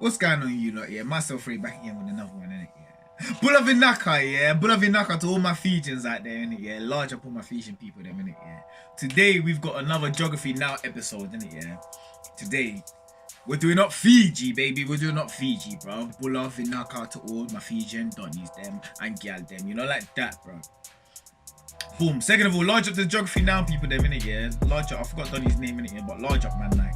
What's going on, you lot? Yeah, myself Ray back again with another one, innit? Yeah. Bula Vinaka, yeah. Bula Vinaka to all my Fijians out there, innit? Yeah. Large up all my Fijian people, them, innit? Yeah. Today we've got another Geography Now episode, innit? Yeah. Today we're doing up Fiji, baby. We're doing up Fiji, bro. Bula Vinaka to all my Fijian Donnies, them, and gal them. You know, like that, bro. Boom. Second of all, large up the Geography Now people, them, innit? Yeah. Large up. I forgot Donnie's name, innit? Yeah. But large up, man, like.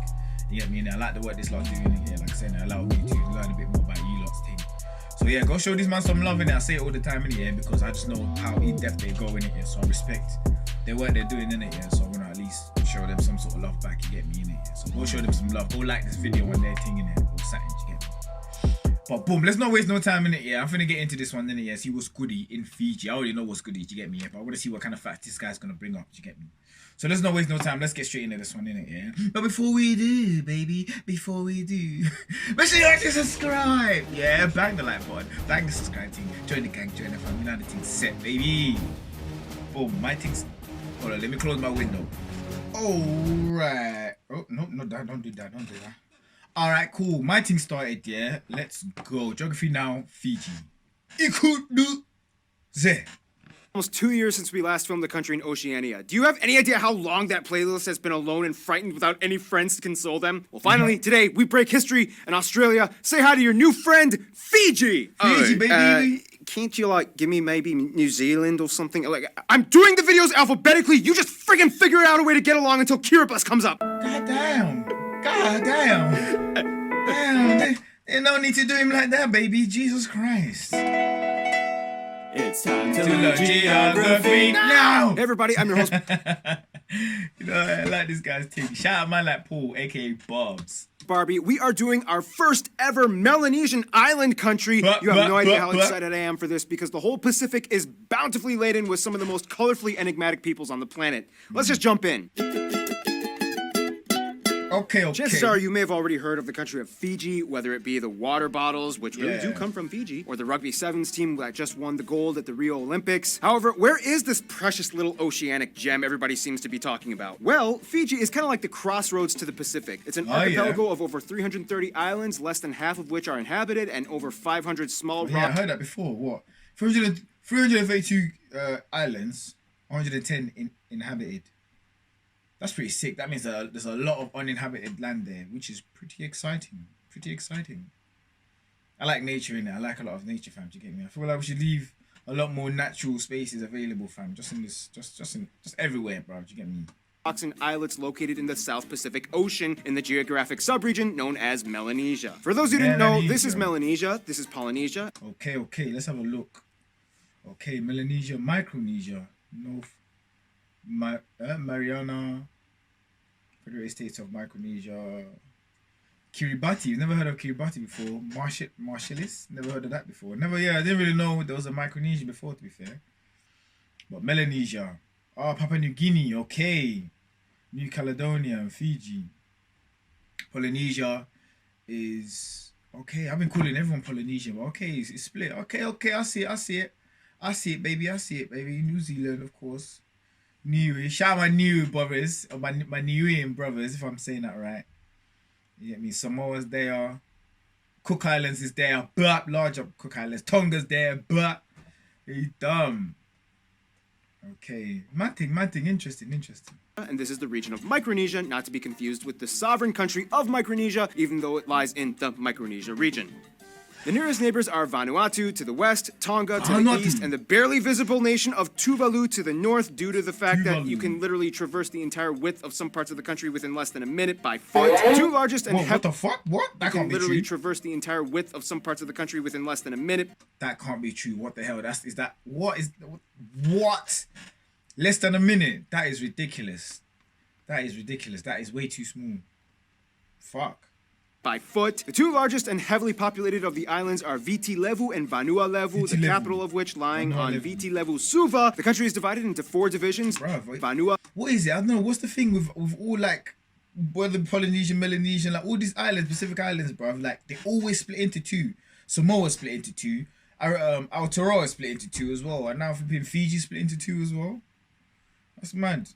You get me? And I like the work this lot's doing it, yeah. Like I said, it allowed me to learn a bit more about you lot's thing. So yeah, go show these man some love in it. I say it all the time in it, yeah, because I just know how in depth they go in it, yeah. So I respect the work they're doing in it, yeah. So I wanna at least show them some sort of love back. You get me in it, yeah. So go show them some love. Go like this video when they're thing in it or something. You get me? But boom, let's not waste no time in it, yeah. I'm finna get into this one in it, yeah. See what's goody in Fiji. I already know what's goody. You get me? Yeah. But I wanna see what kind of facts this guy's gonna bring up. You get me? So let's not waste no time. Let's get straight into this one, innit, yeah? But before we do, baby, before we do, make sure you like and subscribe. Yeah, bang the like button, bang the subscribe thing, join the gang, join the family. You know the thing's set, baby. Boom, my thing's... Hold on, let me close my window. Alright. Oh, no, don't do that. Alright, cool. My thing started, yeah? Let's go. Geography Now, Fiji. Ikudu ze. Almost 2 years since we last filmed the country in Oceania. Do you have any idea how long that playlist has been alone and frightened without any friends to console them? Well, finally, today, we break history in Australia. Say hi to your new friend, Fiji! Fiji, baby! Can't you, like, give me maybe New Zealand or something? Like, I'm doing the videos alphabetically. You just friggin' figure out a way to get along until Kiribati comes up. God damn. Damn, there's no need to do him like that, baby. Jesus Christ. It's time to learn geography now. Hey everybody, I'm your host. You know, I like this guy's thing. Shout out man like Paul, aka Bobs. Barbie, we are doing our first ever Melanesian island country. You have no idea how excited I am for this because the whole Pacific is bountifully laden with some of the most colorfully enigmatic peoples on the planet. Let's just jump in. Okay. Chances are you may have already heard of the country of Fiji, whether it be the water bottles, which really do come from Fiji, or the rugby sevens team that just won the gold at the Rio Olympics. However, where is this precious little oceanic gem everybody seems to be talking about? Well, Fiji is kind of like the crossroads to the Pacific. It's an archipelago of over 330 islands, less than half of which are inhabited, and over 500 small I heard that before. What? 332 islands, 110 inhabited. That's pretty sick. That means there's a lot of uninhabited land there, which is pretty exciting. I like nature in it. I like a lot of nature, fam. Do you get me? I feel like we should leave a lot more natural spaces available, fam. Just everywhere, bro. Do you get me? Rocks and islets located in the South Pacific Ocean in the geographic subregion known as Melanesia. For those who didn't know, this is Melanesia. This is Polynesia. Okay. Let's have a look. Okay, Melanesia, Micronesia, North Mariana, Federated States of Micronesia, Kiribati. You've never heard of Kiribati before. Marshallese. Never heard of that before. I didn't really know there was a Micronesia before, to be fair. But Melanesia. Papua New Guinea. Okay. New Caledonia and Fiji. Polynesia is... Okay, I've been calling everyone Polynesian, but okay, it's split. Okay, I see it, baby. New Zealand, of course. Niue. Shout out my Niue brothers, or my Niuean brothers, if I'm saying that right. You get me? Samoa's there. Cook Islands is there. But larger Cook Islands. Tonga's there. But you dumb. Okay. Mad thing. Interesting. And this is the region of Micronesia, not to be confused with the sovereign country of Micronesia, even though it lies in the Micronesia region. The nearest neighbors are Vanuatu to the west, Tonga to the east, and the barely visible nation of Tuvalu to the north due to the fact that you can literally traverse the entire width of some parts of the country within less than a minute by foot. The two largest and what the fuck? What? That can't be true. Literally traverse the entire width of some parts of the country within less than a minute. That can't be true. What the hell? What? Less than a minute? That is ridiculous. That is way too small. Fuck. By foot. The two largest and heavily populated of the islands are Viti Levu and Vanua Levu, the capital of which lying on Viti Levu Suva. The country is divided into 4 divisions. Vanua. What is it? I don't know. What's the thing with all like whether Polynesian, Melanesian, like all these islands, Pacific Islands, bruv, like they always split into 2. Samoa split into 2. Aotearoa split into 2 as well. And now Fiji split into 2 as well. That's mad.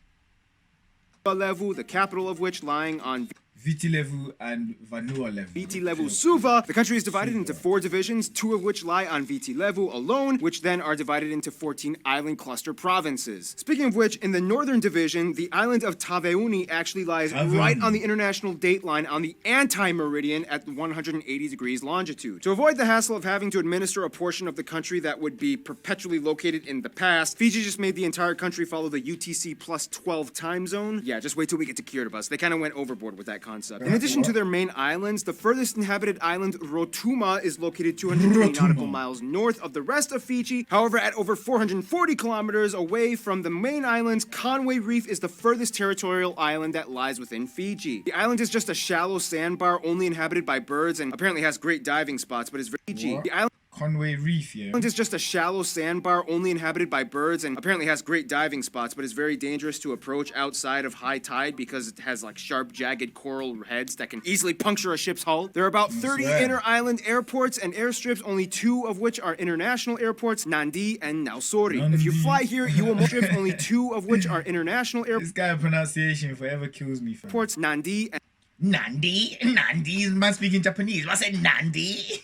Levu, the capital of which lying on Viti Levu and Vanua Levu. Viti Levu Suva. The country is divided into 4 divisions, 2 of which lie on Viti Levu alone, which then are divided into 14 island cluster provinces. Speaking of which, in the northern division, the island of Taveuni actually lies right on the international date line on the anti-meridian at 180 degrees longitude. To avoid the hassle of having to administer a portion of the country that would be perpetually located in the past, Fiji just made the entire country follow the UTC plus 12 time zone. Yeah, just wait till we get to Kiribati. They kind of went overboard with that concept. In addition to their main islands, the furthest inhabited island, Rotuma, is located 220 nautical miles north of the rest of Fiji. However, at over 440 kilometers away from the main islands, Conway Reef is the furthest territorial island that lies within Fiji. The island is just a shallow sandbar only inhabited by birds and apparently has great diving spots, but is very Fiji. The island Conway Reef, yeah. is just a shallow sandbar only inhabited by birds and apparently has great diving spots, but is very dangerous to approach outside of high tide because it has like sharp, jagged coral heads that can easily puncture a ship's hull. There are about 30 inner island airports and airstrips, only 2 of which are international airports, Nandi and Nausori. If you fly here, you will strip, only 2 of which are international This guy pronunciation forever kills me, fam. airports, Nandi and Nandi? Nandi? Man speaking Japanese. What's it, Nandi?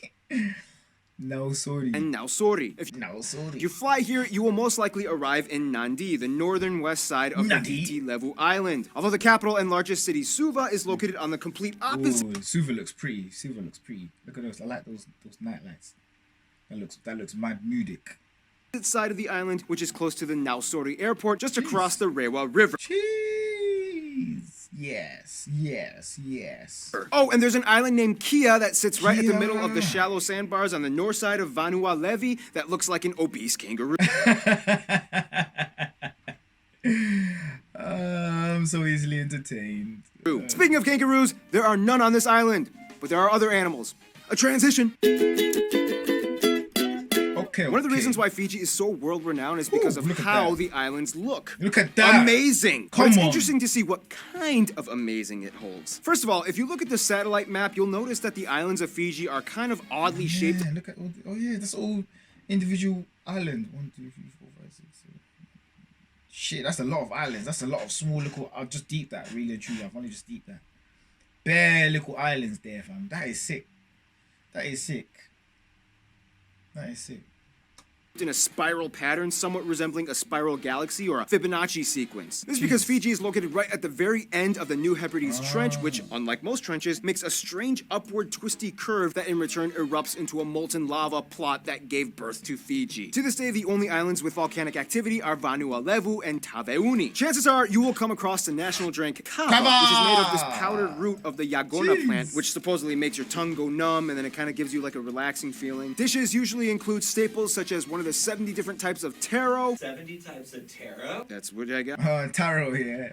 No, sorry. Nausori. If you fly here, you will most likely arrive in Nandi, the northern west side of the Viti Levu Island. Although the capital and largest city, Suva, is located on the complete opposite. Ooh, Suva looks pretty. Suva looks pretty. Look at those. I like those night lights. That looks mad moodic. Side of the island, which is close to the Nausori airport, just across the Rewa River. Jeez. Yes. Oh, and there's an island named Kia that sits right at the middle of the shallow sandbars on the north side of Vanua Levi that looks like an obese kangaroo. I'm so easily entertained. Speaking of kangaroos, there are none on this island, but there are other animals. A transition. One of the reasons why Fiji is so world-renowned is because of how the islands look. Look at that. Amazing. But it's interesting to see what kind of amazing it holds. First of all, if you look at the satellite map, you'll notice that the islands of Fiji are kind of oddly shaped. Look at that's all individual islands. 1, 2, 3, 4, 5, 6, 7. Shit, that's a lot of islands. That's a lot of small little. I'll just deep that, really and truly. I've only just deep that. Bare little islands there, fam. That is sick. In a spiral pattern somewhat resembling a spiral galaxy or a Fibonacci sequence. This is because Fiji is located right at the very end of the New Hebrides Trench, which, unlike most trenches, makes a strange upward twisty curve that in return erupts into a molten lava plot that gave birth to Fiji. To this day, the only islands with volcanic activity are Vanua Levu and Taveuni. Chances are you will come across the national drink kava, which is made of this powdered root of the yagona plant, which supposedly makes your tongue go numb and then it kind of gives you like a relaxing feeling. Dishes usually include staples such as one of the 70 different types of taro. 70 types of taro? That's what I got. Taro, yeah.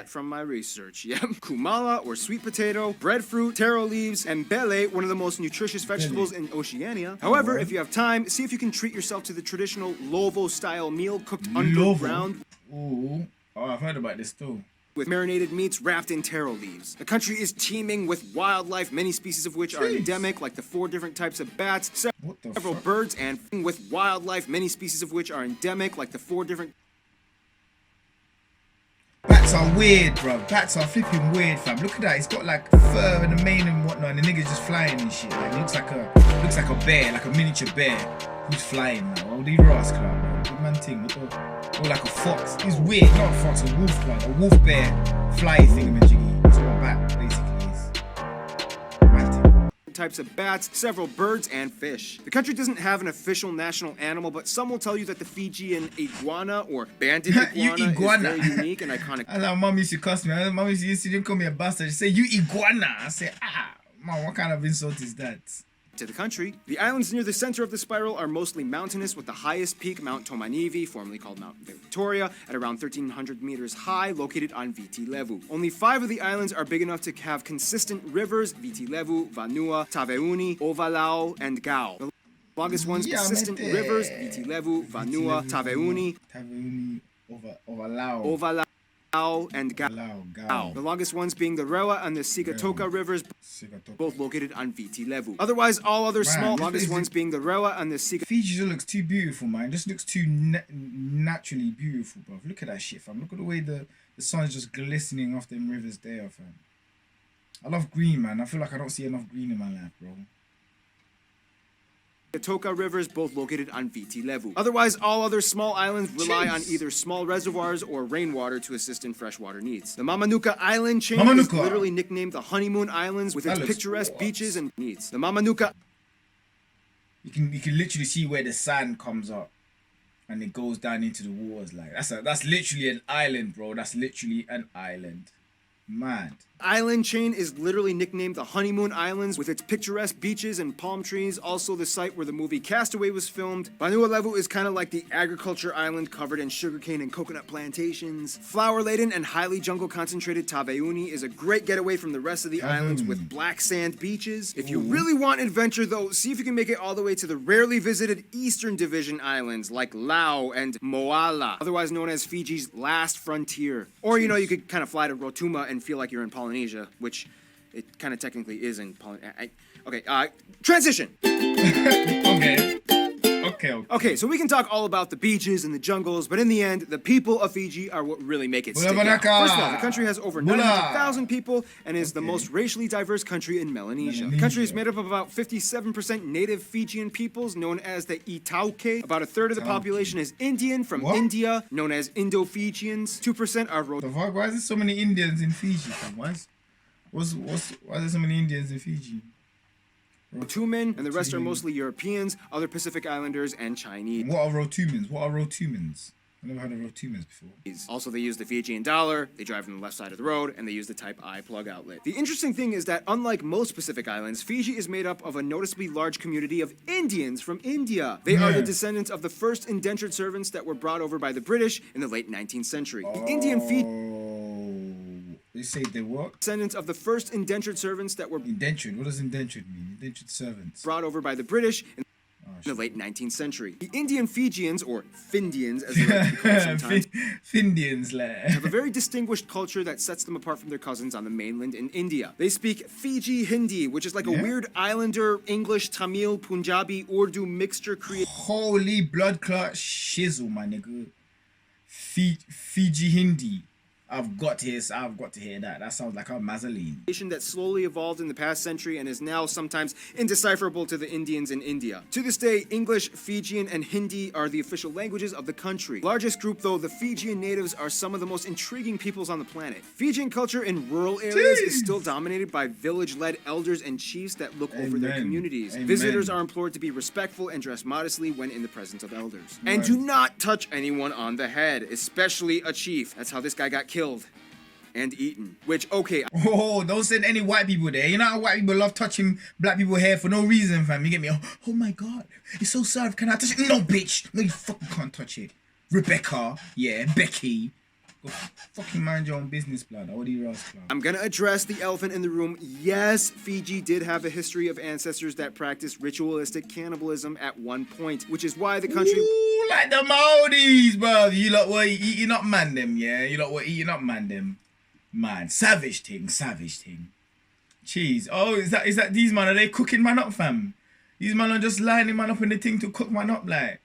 From my research, yeah. Kumala, or sweet potato, breadfruit, taro leaves, and bele, one of the most nutritious vegetables in Oceania. However, if you have time, see if you can treat yourself to the traditional Lovo-style meal cooked underground. Ooh. Oh, I've heard about this too. With marinated meats wrapped in taro leaves. The country is teeming with wildlife, many species of which are endemic, like the 4 different types of bats, several birds, and with wildlife, many species of which are endemic, like the 4 different... Bats are weird, bro. Bats are flipping weird, fam. Look at that. It's got like fur in the mane and whatnot, and the nigga's just flying and shit. Like, it looks like a bear, like a miniature bear who's flying now. Oh, these rascals, bro. Big man thing. Or like a fox. He's weird, not a fox, a wolf, man. A wolf bear fly thingamajiggy. That's what a bat basically is. Types of bats, several birds, and fish. The country doesn't have an official national animal, but some will tell you that the Fijian iguana or banded iguana is very unique and iconic. That's how mom used to cuss me. Mom used to call me a bastard. She say, "You iguana." I say, "Mom, what kind of insult is that?" To the country. The islands near the center of the spiral are mostly mountainous, with the highest peak, Mount Tomanivi, formerly called Mount Victoria, at around 1,300 meters high, located on Viti Levu. Only 5 of the islands are big enough to have consistent rivers: Viti Levu, Vanua, Taveuni, Ovalau, and Gao. The longest ones consistent rivers: Viti Levu, Vanua, Taveuni, Ovalau, and Gao. The longest ones being the Rewa and the Sigatoka rivers, both located on Viti Levu. Otherwise, all other longest ones being the Rewa and the Sigatoka. Fiji looks too beautiful, man. It just looks too naturally beautiful, bro. Look at that shit, fam. Look at the way the sun's just glistening off them rivers there, fam. I love green, man. I feel like I don't see enough green in my life, bro. Toka rivers, both located on Viti Levu. Otherwise, all other small islands rely on either small reservoirs or rainwater to assist in freshwater needs. The Mamanuca Island chain is literally nicknamed the Honeymoon Islands with its picturesque beaches and needs. The Mamanuca... You can literally see where the sand comes up and it goes down into the waters. Like that's literally an island, bro. That's literally an island. Mad. Island chain is literally nicknamed the Honeymoon Islands with its picturesque beaches and palm trees, also the site where the movie Castaway was filmed. Vanua Levu is kind of like the agriculture island covered in sugarcane and coconut plantations. Flower-laden and highly jungle-concentrated Taveuni is a great getaway from the rest of the islands with black sand beaches. If you really want adventure though, see if you can make it all the way to the rarely visited Eastern Division islands like Lau and Moala, otherwise known as Fiji's last frontier. Or you know, you could kind of fly to Rotuma and feel like you're in Polynesia, which it kind of technically is in Polynesia. Okay, transition. Okay, so we can talk all about the beaches and the jungles, but in the end, the people of Fiji are what really make it stick out. First of all, the country has over 900,000 people and is the most racially diverse country in Melanesia. The country is made up of about 57% native Fijian peoples, known as the Itauke. About a third of the population is Indian from India, known as Indo-Fijians. 2% are Why is there so many Indians in Fiji, fam? Why is there so many Indians in Fiji? Rotuman, and the rest are mostly Europeans, other Pacific Islanders, and Chinese. What are Rotumans? I've never heard of Rotumans before. Also, they use the Fijian dollar, they drive on the left side of the road, and they use the Type I plug outlet. The interesting thing is that, unlike most Pacific Islands, Fiji is made up of a noticeably large community of Indians from India. They are the descendants of the first indentured servants that were brought over by the British in the late 19th century. The Indian They say they what? Descendants of the first indentured servants that were... Indentured? What does indentured mean? Indentured servants. Brought over by the British in the late 19th century. The Indian Fijians, or Findians as they like to be called sometimes, Findians, have a very distinguished culture that sets them apart from their cousins on the mainland in India. They speak Fiji Hindi, which is like a weird Islander, English, Tamil, Punjabi, Urdu mixture created... Holy blood clot shizzle, my nigga. Fiji Hindi. I've got to hear that. That sounds like a Mazzoline. That slowly evolved in the past century and is now sometimes indecipherable to the Indians in India. To this day, English, Fijian, and Hindi are the official languages of the country. Largest group, though, the Fijian natives are some of the most intriguing peoples on the planet. Fijian culture in rural areas is still dominated by village-led elders and chiefs that look over their communities. Visitors are implored to be respectful and dress modestly when in the presence of elders. And do not touch anyone on the head, especially a chief. That's how this guy got killed and eaten. Which, okay. Oh, don't send any white people there. You know how white people love touching black people's hair for no reason, fam. You get me? Oh my god, it's so soft. Can I touch it? No, bitch. No, you fucking can't touch it. Rebecca, yeah, Becky. Go fucking mind your own business, blood. I'm gonna address the elephant in the room. Yes, Fiji did have a history of ancestors that practiced ritualistic cannibalism at one point, which is why the country... Ooh, like the Maldives, bro. You lot were eating up man them, yeah? You lot were eating up man them. Man, savage thing. Jeez. Oh, is that these man? Are they cooking man up, fam? These man are just lining man up in the thing to cook man up, like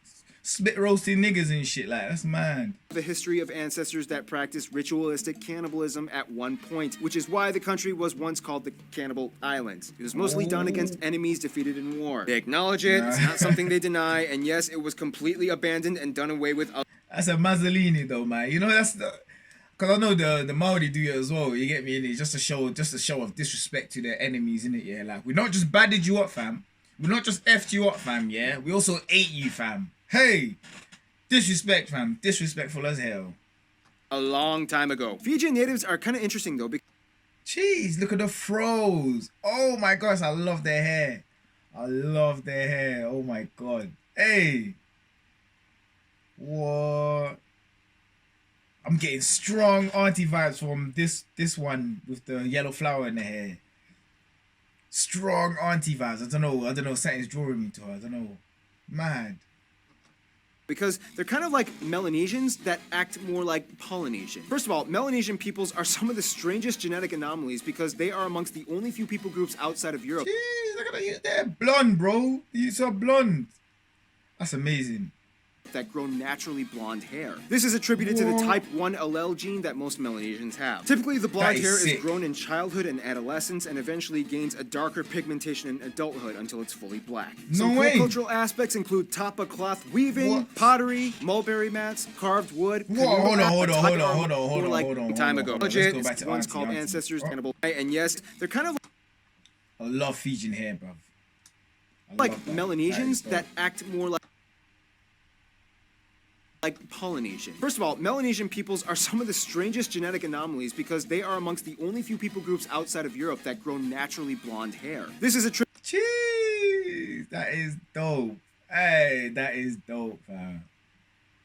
spit roasting niggas and shit, like that's mad. The history of ancestors that practiced ritualistic cannibalism at one point, which is why the country was once called the Cannibal Islands. It was mostly done against enemies defeated in war. They acknowledge it, it's not something they deny, and yes, it was completely abandoned and done away with. That's a Mazzolini though, man. You know, that's the... Because I know the Maori do it as well, you get me? It's just a show of disrespect to their enemies, innit? Yeah, like, we not just badded you up, fam. We not just effed you up, fam, yeah? We also ate you, fam. Hey! Disrespect, fam. Disrespectful as hell. A long time ago. Fijian natives are kind of interesting, though, because... Jeez, look at the froze. Oh my gosh, I love their hair. Oh my god. Hey! What? I'm getting strong auntie vibes from this one with the yellow flower in the hair. Strong auntie vibes. I don't know. Something's drawing me to her. I don't know. Mad. Because they're kind of like Melanesians that act more like Polynesian. First of all, Melanesian peoples are some of the strangest genetic anomalies because they are amongst the only few people groups outside of Europe. Jeez, look at that. They're blonde, bro. You're so blonde. That's amazing. that grow naturally blonde hair. This is attributed to the type 1 allele gene that most Melanesians have. Typically, the blonde hair is grown in childhood and adolescence and eventually gains a darker pigmentation in adulthood until it's fully black. Some cool cultural aspects include tapa cloth weaving, pottery, mulberry mats, carved wood. Hold on. Time ago. Let's go back to one's called ancestors, and yes, they're kind of I love Fijian hair, bro. like Melanesians that act more like Polynesian. First of all, Melanesian peoples are some of the strangest genetic anomalies because they are amongst the only few people groups outside of Europe that grow naturally blonde hair. This is a Jeez, that is dope. Hey, that is dope, fam.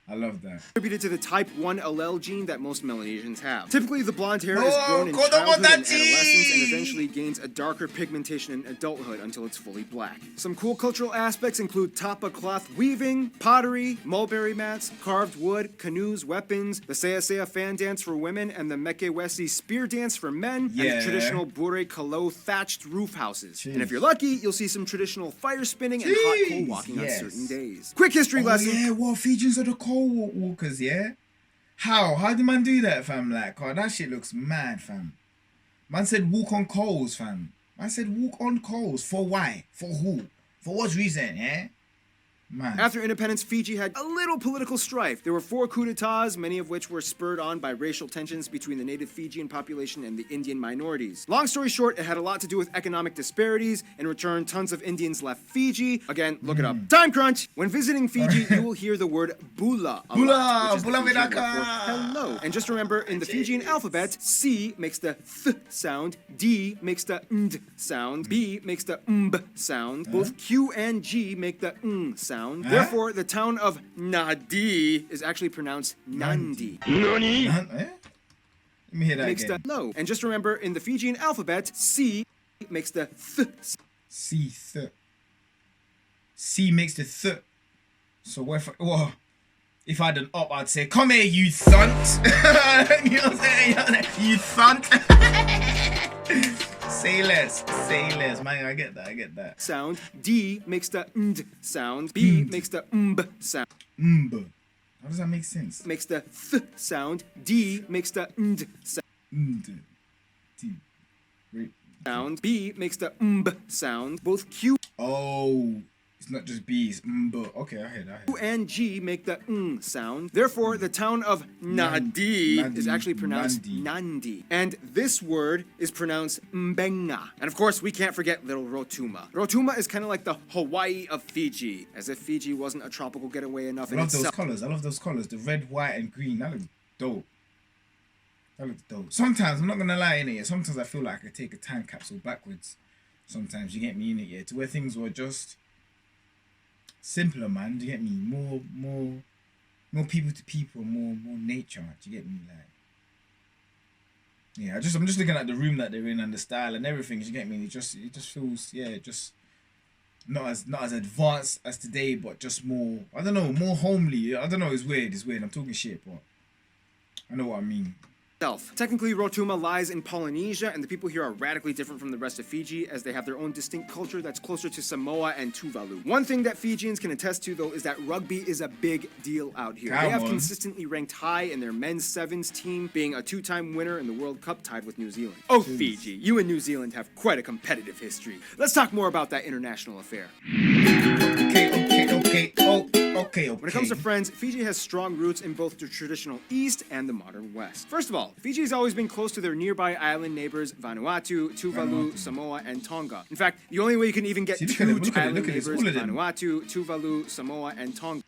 I love that. Attributed to the type 1 allele gene that most Melanesians have. Typically, the blonde hair is grown in childhood and adolescence and eventually gains a darker pigmentation in adulthood until it's fully black. Some cool cultural aspects include tapa cloth weaving, pottery, mulberry mats, carved wood, canoes, weapons, the Saya Saya fan dance for women, and the Meke Wesi spear dance for men, and the traditional Bure Kalo thatched roof houses. And if you're lucky, you'll see some traditional fire spinning and hot coal walking on certain days. Quick history lesson. Yeah, what Fijians are the coal walkers, yeah? How did man do that, fam? Like, oh, that shit looks mad, fam. Man said walk on coals, fam. Man said walk on coals. For why? For who? For what reason, yeah? Man. After independence, Fiji had a little political strife. There were 4 coups d'etats, many of which were spurred on by racial tensions between the native Fijian population and the Indian minorities. Long story short, it had a lot to do with economic disparities. In return, tons of Indians left Fiji. Again, look it up. Time crunch! When visiting Fiji, you will hear the word bula a lot, which is the Fijian word for hello. And just remember, in the Fijian alphabet, C makes the th sound, D makes the nd sound, B makes the mb sound. Both Q and G make the ng sound. Therefore, the town of Nadi is actually pronounced Nandi. Nani? Let me hear that makes again. The low. And just remember, in the Fijian alphabet, C makes the th. C makes the th. So if I had an up, I'd say, come here, you thunt. You know what I'm saying? You thunt. Say less, man. I get that. Sound. D makes the nd sound. B makes the mb sound. How does that make sense? Makes the th sound. D makes the nd sound. Sound. B makes the mb sound. Both Q. Oh, it's not just B, it's mb. Okay, I hear that. Q and G make the ng sound. Therefore, the town of Nadi is actually pronounced Nandi. And this word is pronounced Mbenga. And of course, we can't forget little Rotuma. Rotuma is kind of like the Hawaii of Fiji, as if Fiji wasn't a tropical getaway enough in itself. I love those colors. The red, white, and green. That looks dope. Sometimes, I'm not gonna lie, in it. Sometimes I feel like I could take a time capsule backwards. Sometimes, you get me in it, yeah, to where things were just simpler, man. Do you get me? More people to people, more nature. Do you get me? Like, yeah, I'm just looking at the room that they're in and the style and everything. Do you get me? It just feels, yeah, just not as advanced as today, but just more, I don't know, more homely. I don't know. It's weird. I'm talking shit, but I know what I mean. Technically, Rotuma lies in Polynesia, and the people here are radically different from the rest of Fiji, as they have their own distinct culture that's closer to Samoa and Tuvalu. One thing that Fijians can attest to, though, is that rugby is a big deal out here. They have consistently ranked high in their men's sevens team, being a 2-time winner in the World Cup, tied with New Zealand. Oh, Fiji, you and New Zealand have quite a competitive history. Let's talk more about that international affair. Okay. When it comes to friends, Fiji has strong roots in both the traditional East and the modern West. First of all, Fiji has always been close to their nearby island neighbors Vanuatu, Tuvalu, Samoa, and Tonga. In fact, the only way you can even get two island neighbors Vanuatu, Tuvalu, Samoa, and Tonga.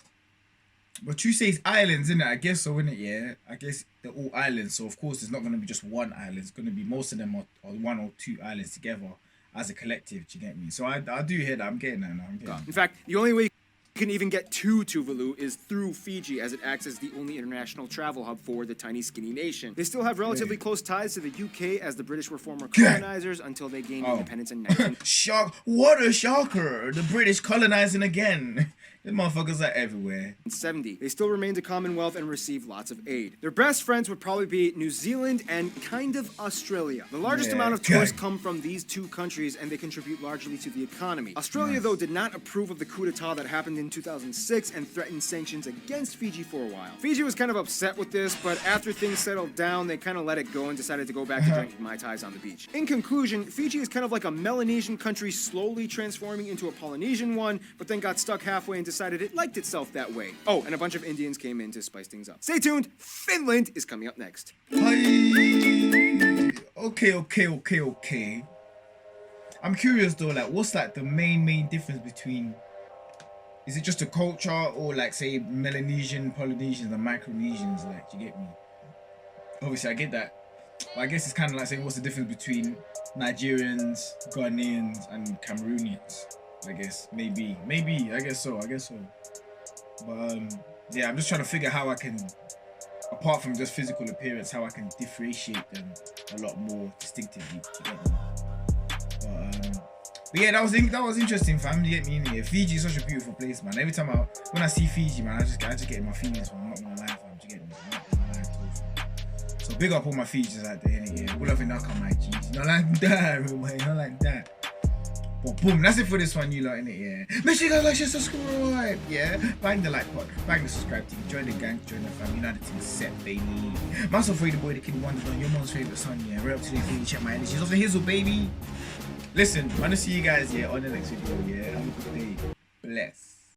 But you say it's islands, innit? I guess so, innit? Yeah. I guess they're all islands, so of course it's not going to be just one island. It's going to be most of them are 1 or 2 islands together as a collective. Do you get me? So I do hear that. I'm getting that now. In fact, the only way you can even get to Tuvalu is through Fiji, as it acts as the only international travel hub for the tiny skinny nation. They still have relatively close ties to the UK, as the British were former colonizers until they gained independence in 1970. What a shocker! The British colonizing again. The motherfuckers are everywhere. They still remained a commonwealth and received lots of aid. Their best friends would probably be New Zealand and kind of Australia. The largest amount of tourists come from these 2 countries, and they contribute largely to the economy. Australia, though, did not approve of the coup d'etat that happened in in 2006 and threatened sanctions against Fiji for a while. Fiji was kind of upset with this, but after things settled down, they kind of let it go and decided to go back to drinking Mai Tais on the beach. In conclusion, Fiji is kind of like a Melanesian country slowly transforming into a Polynesian one, but then got stuck halfway and decided it liked itself that way. Oh, and a bunch of Indians came in to spice things up. Stay tuned, Finland is coming up next. Hi. Okay. I'm curious though, like, what's like the main difference between? Is it just a culture, or like say Melanesian, Polynesians, and Micronesians? Like, do you get me? Obviously, I get that. But I guess it's kind of like saying what's the difference between Nigerians, Ghanaians, and Cameroonians? I guess maybe. I guess so. But yeah, I'm just trying to figure how I can, apart from just physical appearance, how I can differentiate them a lot more distinctively. Do you get me? But yeah, that was interesting, fam. You get me in here. Fiji is such a beautiful place, man. Every time when I see Fiji, man, I just get in my feelings, man. I'm not gonna lie, fam. Do you get me? I'm not gonna lie at all, fam. So big up all my Fijis out there, innit? Yeah, all of it now come my G's. Not like that, real man. Not like that. But boom, that's it for this one, you lot, innit? Yeah. Make sure you guys like, share, subscribe. Yeah. Bang the like button, bang the subscribe team, join the gang, join the fam. United team set, baby. Myself, the boy, the kid wonders on your mom's favorite son, yeah. Right up to the thing, check my energies off the hizzle, baby. Listen, I want to see you guys, yeah, on the next video, yeah. Have a good day. Bless.